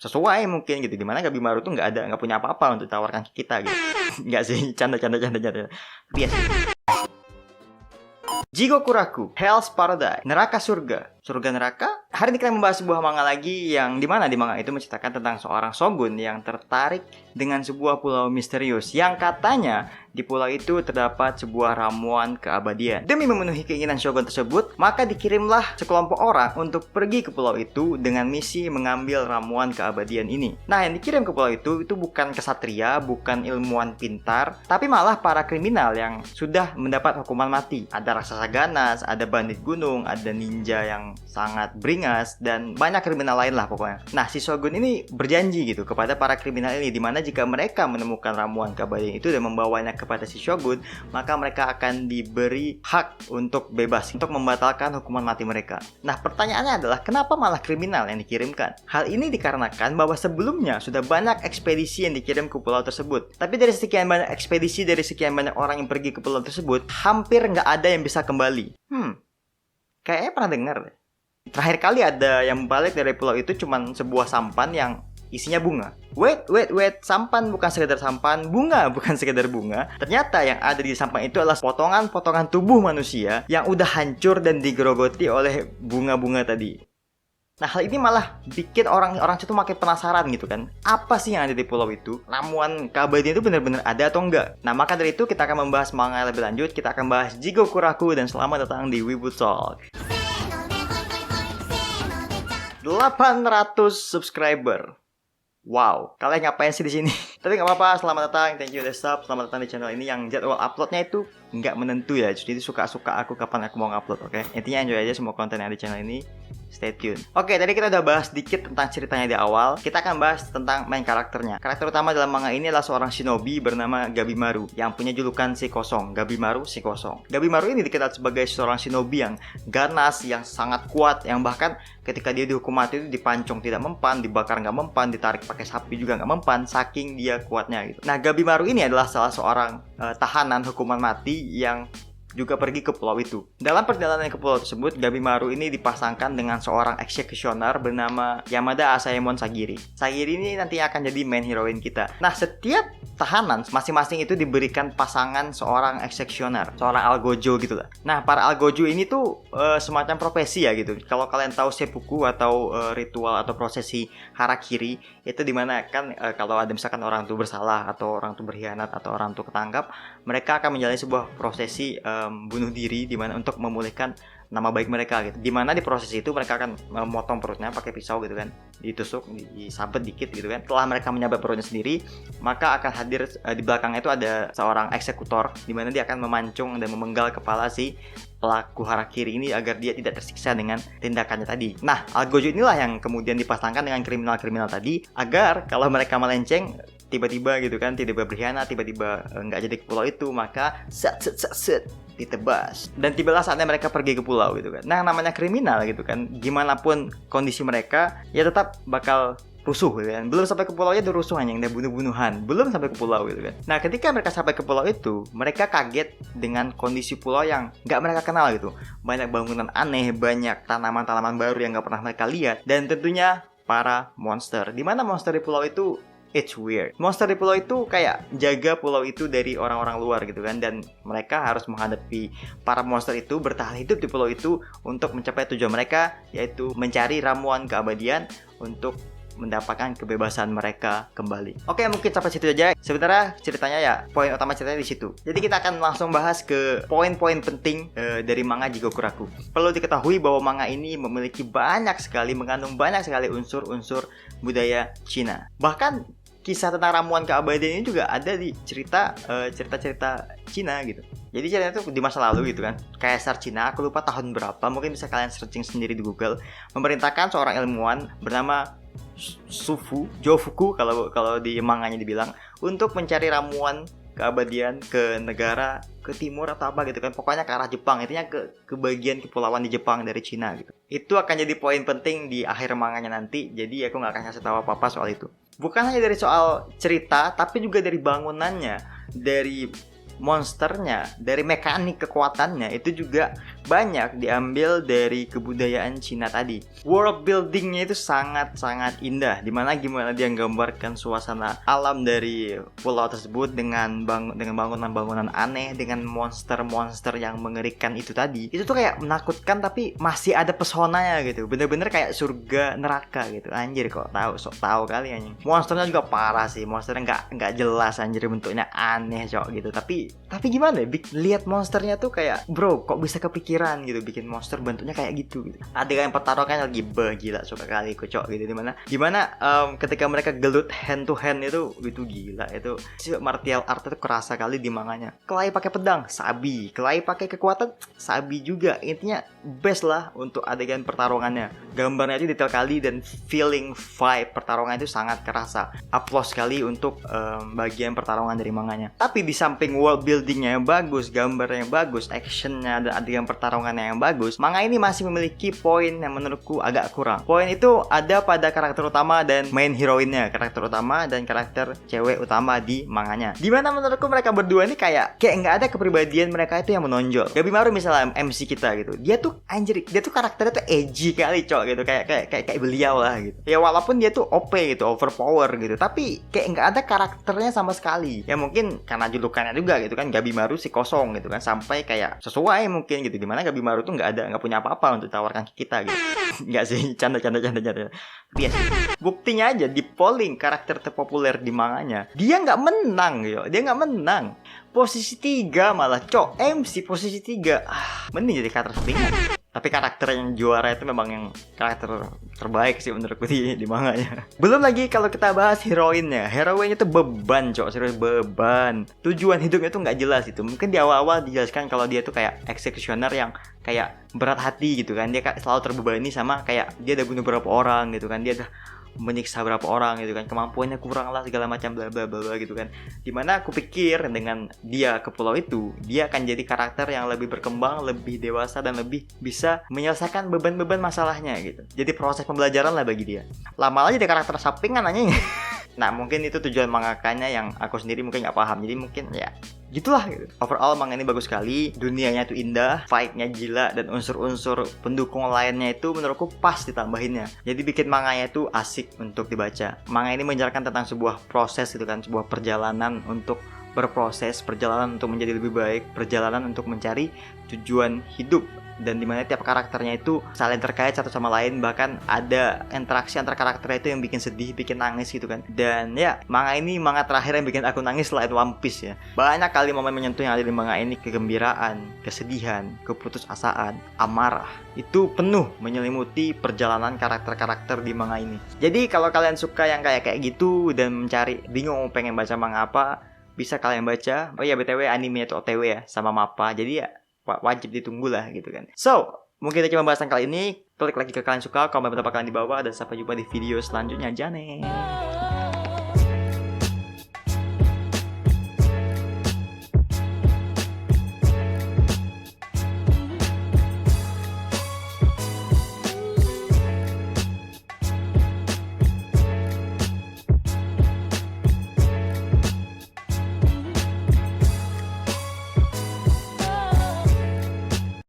sesuai mungkin gitu. Dimana Gabimaru tuh nggak punya apa-apa untuk tawarkan ke kita gitu. Nggak sih, canda. Biasa. Jigokuraku, Hell's Paradise, neraka surga, surga neraka. Hari ini kita membahas sebuah manga lagi yang dimana di manga itu menceritakan tentang seorang shogun yang tertarik dengan sebuah pulau misterius yang katanya di pulau itu terdapat sebuah ramuan keabadian. Demi memenuhi keinginan shogun tersebut, maka dikirimlah sekelompok orang untuk pergi ke pulau itu dengan misi mengambil ramuan keabadian ini. Nah, yang dikirim ke pulau itu bukan kesatria, bukan ilmuwan pintar, tapi malah para kriminal yang sudah mendapat hukuman mati. Ada raksasa ganas, ada bandit gunung, ada ninja yang sangat beringas, dan banyak kriminal lain lah pokoknya. Nah, si shogun ini berjanji gitu kepada para kriminal ini, dimana jika mereka menemukan ramuan keabadian itu dan membawanya kepada si shogun, maka mereka akan diberi hak untuk bebas, untuk membatalkan hukuman mati mereka. Nah, pertanyaannya adalah kenapa malah kriminal yang dikirimkan? Hal ini dikarenakan bahwa sebelumnya sudah banyak ekspedisi yang dikirim ke pulau tersebut. Tapi dari sekian banyak ekspedisi, dari sekian banyak orang yang pergi ke pulau tersebut, hampir nggak ada yang bisa kembali. Kayaknya pernah dengar deh. Terakhir kali ada yang balik dari pulau itu cuman sebuah sampan yang isinya bunga. Wait, sampan bukan sekedar sampan, bunga bukan sekedar bunga. Ternyata yang ada di sampan itu adalah potongan-potongan tubuh manusia yang udah hancur dan digerogoti oleh bunga-bunga tadi. Nah, hal ini malah bikin orang-orang itu makin penasaran gitu kan. Apa sih yang ada di pulau itu? Ramuan keabadian itu benar-benar ada atau enggak? Nah, maka dari itu kita akan membahas manga lebih lanjut. Kita akan bahas Jigokuraku dan selamat datang di Wibu Talk. 800 subscriber. Wow, kalian ngapain sih di sini? Tapi nggak apa-apa, selamat datang, thank you udah sub, selamat datang di channel ini yang jadwal uploadnya itu nggak menentu ya, jadi suka-suka aku kapan aku mau ngupload, oke? Intinya enjoy aja semua konten yang ada di channel ini. Stay tune. Oke, tadi kita udah bahas dikit tentang ceritanya di awal. Kita akan bahas tentang main karakternya. Karakter utama dalam manga ini adalah seorang shinobi bernama Gabimaru yang punya julukan si kosong. Gabimaru si kosong. Gabimaru ini dikenal sebagai seorang shinobi yang ganas, yang sangat kuat, yang bahkan ketika dia dihukum mati itu dipancung tidak mempan, dibakar nggak mempan, ditarik pakai sapi juga nggak mempan, saking dia kuatnya gitu. Nah, Gabimaru ini adalah salah seorang tahanan hukuman mati yang juga pergi ke pulau itu. Dalam perjalanan ke pulau tersebut, Gabimaru ini dipasangkan dengan seorang eksekusioner bernama Yamada Asaemon Sagiri. Sagiri ini nanti akan jadi main heroine kita. Nah, setiap tahanan masing-masing itu diberikan pasangan seorang eksekusioner, seorang algojo gitu lah. Nah, para algojo ini tuh semacam profesi ya gitu. Kalau kalian tahu seppuku atau ritual atau prosesi harakiri, itu dimana kan kalau ada misalkan orang tuh bersalah atau orang tuh berkhianat atau orang tuh ketangkap, mereka akan menjalani sebuah prosesi bunuh diri di mana untuk memulihkan nama baik mereka gitu. Dimana di proses itu mereka akan memotong perutnya pakai pisau gitu kan, ditusuk, disabet dikit gitu kan. Setelah mereka menyabet perutnya sendiri, maka akan hadir di belakangnya itu ada seorang eksekutor dimana dia akan memancung dan memenggal kepala si pelaku harakiri ini agar dia tidak tersiksa dengan tindakannya tadi. Nah, algojo inilah yang kemudian dipasangkan dengan kriminal-kriminal tadi agar kalau mereka melenceng tiba-tiba gitu kan, tiba-tiba berkhianat, tiba-tiba nggak jadi ke pulau itu, maka set ditebas. Dan tibalah saatnya mereka pergi ke pulau gitu kan. Nah, namanya kriminal gitu kan, gimana pun kondisi mereka ya tetap bakal rusuh gitu kan. Belum sampai ke pulau aja udah rusuh, hanya udah bunuh-bunuhan, belum sampai ke pulau gitu kan. Nah, ketika mereka sampai ke pulau itu, mereka kaget dengan kondisi pulau yang nggak mereka kenal gitu. Banyak bangunan aneh, banyak tanaman-tanaman baru yang nggak pernah mereka lihat, dan tentunya para monster. Dimana monster di pulau itu it's weird. Monster di pulau itu kayak jaga pulau itu dari orang-orang luar gitu kan. Dan mereka harus menghadapi para monster itu, bertahan hidup di pulau itu untuk mencapai tujuan mereka, yaitu mencari ramuan keabadian untuk mendapatkan kebebasan mereka kembali. Oke, mungkin sampai situ aja. Sebenarnya ceritanya ya, poin utama ceritanya di situ. Jadi kita akan langsung bahas ke poin-poin penting dari manga Jigokuraku. Perlu diketahui bahwa manga ini memiliki mengandung banyak sekali unsur-unsur budaya Cina. Bahkan kisah tentang ramuan keabadian ini juga ada di cerita-cerita Cina gitu. Jadi ceritanya itu di masa lalu gitu kan. Kaisar Cina, aku lupa tahun berapa, mungkin bisa kalian searching sendiri di Google, memerintahkan seorang ilmuwan bernama Jofuku kalau di manganya dibilang, untuk mencari ramuan keabadian ke negara ke timur atau apa gitu kan, pokoknya ke arah Jepang, intinya ke bagian kepulauan di Jepang dari Cina gitu. Itu akan jadi poin penting di akhir manganya nanti, jadi aku nggak akan kasih tahu apa-apa soal itu. Bukan hanya dari soal cerita, tapi juga dari bangunannya, dari monsternya, dari mekanik kekuatannya, itu juga banyak diambil dari kebudayaan Cina tadi. World buildingnya itu sangat-sangat indah, dimana gimana dia menggambarkan suasana alam dari pulau tersebut dengan bangunan-bangunan aneh, dengan monster-monster yang mengerikan itu tadi. Itu tuh kayak menakutkan tapi masih ada pesonanya gitu. Bener-bener kayak surga neraka gitu. Anjir, kok sok tahu kali anjing. Monsternya juga parah sih. Monsternya nggak jelas anjir, bentuknya aneh cok gitu. Tapi gimana ya? Lihat monsternya tuh kayak, bro, kok bisa kepikiran gitu bikin monster bentuknya kayak gitu. Adegan pertarungan lagi gila suka kali kocok gitu, dimana ketika mereka gelut hand to hand itu gila. Itu si martial art itu kerasa kali di manganya. Clay pakai pedang, sabi. Clay pakai kekuatan, sabi juga. Intinya best lah untuk adegan pertarungannya. Gambarnya itu detail kali dan feeling vibe pertarungan itu sangat kerasa. Applause sekali untuk bagian pertarungan dari manganya. Tapi di samping world buildingnya yang bagus, gambarnya yang bagus, actionnya dan adegan pertarungannya yang bagus, manga ini masih memiliki poin yang menurutku agak kurang. Poin itu ada pada karakter utama dan main heroinnya, karakter utama dan karakter cewek utama di manganya. Dimana menurutku mereka berdua ini kayak nggak ada kepribadian mereka itu yang menonjol. Gabimaru misalnya MC kita gitu, dia tuh anjir, dia tuh karakternya tuh edgy kali cok gitu, kayak beliau lah gitu. Ya walaupun dia tuh OP gitu, overpower gitu, tapi kayak nggak ada karakternya sama sekali. Ya mungkin karena julukannya juga gitu kan, Gabimaru si kosong gitu kan, sampai kayak sesuai mungkin gitu. Dimana Gabimaru tuh nggak punya apa-apa untuk tawarkan ke kita gitu. Nggak sih, canda. Tapi ya sih, buktinya aja di polling karakter terpopuler di manganya, dia nggak menang yo, dia nggak menang. Posisi 3 malah, cok, MC posisi 3. Mending jadi karakter sampingan. Tapi karakter yang juara itu memang yang karakter terbaik sih menurutku di manganya. Belum lagi kalau kita bahas heroinnya. Heroinnya tuh beban, cok, serius beban. Tujuan hidupnya tuh nggak jelas itu. Mungkin di awal-awal dijelaskan kalau dia tuh kayak eksekusioner yang kayak berat hati gitu kan. Dia selalu terbebani sama kayak dia udah bunuh beberapa orang gitu kan. Dia udah menyiksa berapa orang gitu kan, kemampuannya kurang lah segala macam bla bla bla gitu kan. Dimana aku pikir dengan dia ke pulau itu, dia akan jadi karakter yang lebih berkembang, lebih dewasa dan lebih bisa menyelesaikan beban-beban masalahnya gitu. Jadi proses pembelajaran lah bagi dia. Lama aja dia karakter sampingan anjing. Nah mungkin itu tujuan mangakanya yang aku sendiri mungkin nggak paham. Jadi mungkin ya gitulah gitu. Overall manga ini bagus sekali, dunianya itu indah, fight-nya gila, dan unsur-unsur pendukung lainnya itu menurutku pas ditambahinnya. Jadi bikin manganya itu asik untuk dibaca. Manga ini menjelaskan tentang sebuah proses gitu kan, sebuah perjalanan untuk berproses, perjalanan untuk menjadi lebih baik, perjalanan untuk mencari tujuan hidup. Dan dimana tiap karakternya itu saling terkait satu sama lain, bahkan ada interaksi antar karakternya itu yang bikin sedih, bikin nangis gitu kan. Dan ya, manga ini manga terakhir yang bikin aku nangis selain One Piece ya. Banyak kali momen menyentuh yang ada di manga ini, kegembiraan, kesedihan, keputusasaan, amarah. Itu penuh menyelimuti perjalanan karakter-karakter di manga ini. Jadi kalau kalian suka yang kayak gitu dan mencari bingung pengen baca manga apa, bisa kalian baca. Oh ya BTW anime itu OTW ya sama MAPPA. Jadi ya wajib ditunggu lah gitu kan. So, mungkin itu cuma bahasan kali ini. Klik lagi ke kalian suka, komen pendapat kalian di bawah, dan sampai jumpa di video selanjutnya. Jane.